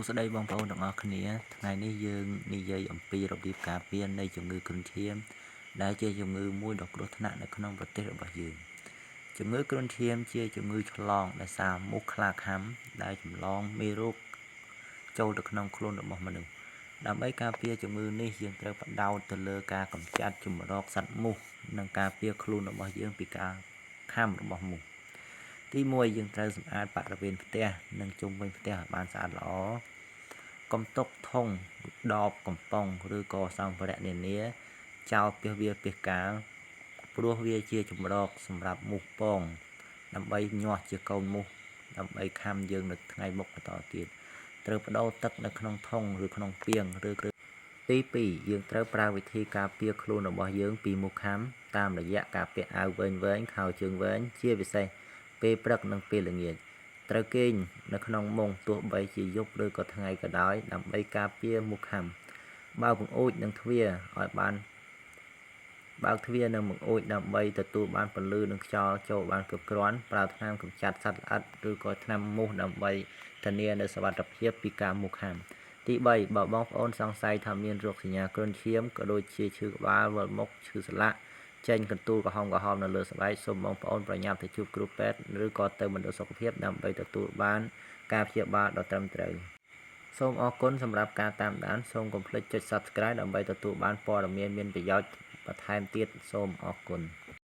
ស្ដីបងប្អូនទាំងអស់គ្នាថ្ងៃនេះយើងនិយាយអំពីរបៀបការពារនៃជំងឺគ្រុនឈាមដែលជាជំងឺមួយដ៏គ្រោះថ្នាក់នៅក្នុងប្រទេសរបស់យើងជំងឺគ្រុនឈាមជាជំងឺឆ្លងដោយសារមូសខ្លាខាំដែលចម្លងមេរោគចូលទៅក្នុងខ្លួនរបស់មនុស្សដើម្បីការពារជំងឺនេះយើងត្រូវផ្ដោតទៅលើការកម្ចាត់ជំរកសត្វមូសនិងការពារខ្លួនរបស់យើងពីការខាំរបស់មូសទី1យើងត្រូវសម្អាតបរិវេណផ្ទះនិងជុំវិញផ្ទះឲ្យបានស្អាតល្អកុំទុកធុងដបកំប៉ុងឬក៏សម្ភារៈនានាចោលពាសវាលពាសកាលព្រោះវាជាជំរកសម្រាប់មូសពងដើម្បីញាស់ជាកូនមូសដើម្បីខាំយើងនៅថ្ងៃមុខបន្តទៀតត្រូវបដូរទឹកនៅក្នុងធុងឬក្នុងពាងឬគ្រឿងទី2យើងត្រូវប្រើវិធីការពារខ្លួនរបស់យើងពីមូសខាំតាមរយៈការពាក់អាវវែងខោជើងវែងជាពិសេសពេលព្រឹកនិងពេលល្ងាចត្រូវគេងនៅក្នុងមុងទោះបីជាយប់ឬក៏ថ្ងៃក៏ដោយដើម្បីការពារមូសខាំបើកបង្អួចនិងទ្វារឲ្យបានបើកទ្វារនិងបង្អួចដើម្បីទទួលបានពន្លឺនិងខ្យល់ចូលបានគ្រប់គ្រាន់ប្រើថ្នាំកម្ចាត់សត្វល្អិតឬក៏ថ្នាំមូសដើម្បីធានានូវសុវត្ថិភាពពីការមូសខាំទី3បើបងប្អូនសង្ស័យថាមានរោគសញ្ញាគ្រុនឈាមក៏ដូចជាឈឺក្បាលវិលមុខឈឺសន្លាក់ចេញកន្ទួលក្រហមនៅលើស្បែកសូមបងប្អូនប្រញាប់ទៅជួបគ្រូពេទ្យឬក៏ទៅមណ្ឌលសុខភាពដើម្បីទទួលបានការព្យាបាលដ៏ត្រឹមត្រូវសូមអរគុណសម្រាប់ការតាមដានសូមកុំភ្លេចចុច Subscribe ដើម្បីទទួលបានព័ត៌មានមានប្រយោជន៍បន្ថែមទៀតសូមអរគុណ